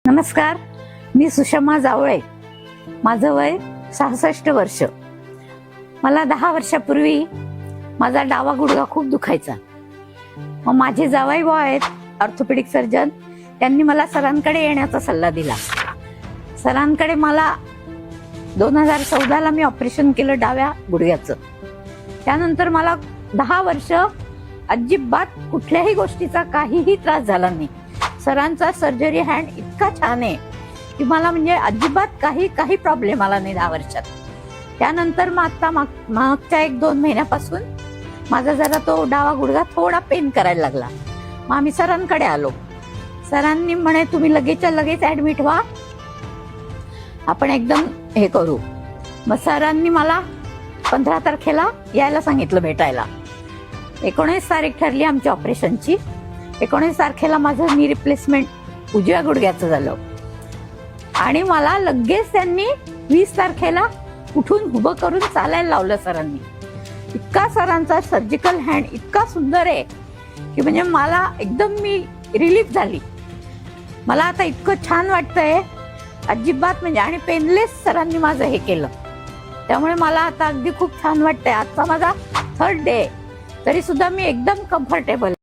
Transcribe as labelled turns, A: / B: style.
A: नमस्कार, मी सुषमा जावळे. माझं वय 66 वर्ष. मला 10 वर्षापूर्वी माझा डावा गुडघा खूप दुखायचा. मग माझे जावई भाऊ आहेत ऑर्थोपेडिक सर्जन, त्यांनी मला सरांकडे येण्याचा सल्ला दिला. सरांकडे मला 2014ला मी ऑपरेशन केलं डाव्या गुडघ्याचं. त्यानंतर मला 10 वर्ष अजिबात कुठल्याही गोष्टीचा काहीही त्रास झाला नाही. सरांचा सर्जरी हँड इतका छान आहे की मला म्हणजे अजिबात काही प्रॉब्लेम आला नाही 10 वर्षात. त्यानंतर मग आता मागच्या 1-2 महिन्यापासून माझा जरा तो डावा गुडघा थोडा पेन करायला लागला. मग आम्ही सरांकडे आलो. सरांनी म्हणे तुम्ही लगेचच्या लगेच ऍडमिट व्हा, आपण एकदम हे करू. मग सरांनी मला 15 तारखेला यायला सांगितलं भेटायला. 19 तारीख ठरली आमच्या ऑपरेशनची. 19 तारखेला माझं नी रिप्लेसमेंट उजव्या गुडघ्याचं झालं आणि मला लगेच त्यांनी 20 तारखेला उठून उभं करून चालायला लावलं सरांनी. इतका सरांचा सर्जिकल हँड इतका सुंदर आहे की म्हणजे मला एकदम मी रिलीफ झाली. मला आता इतकं छान वाटतंय अजिबात म्हणजे, आणि पेनलेस सरांनी माझं हे केलं. त्यामुळे मला आता अगदी खूप छान वाटतंय. आजचा माझा 3rd डे तरी सुद्धा मी एकदम कम्फर्टेबल.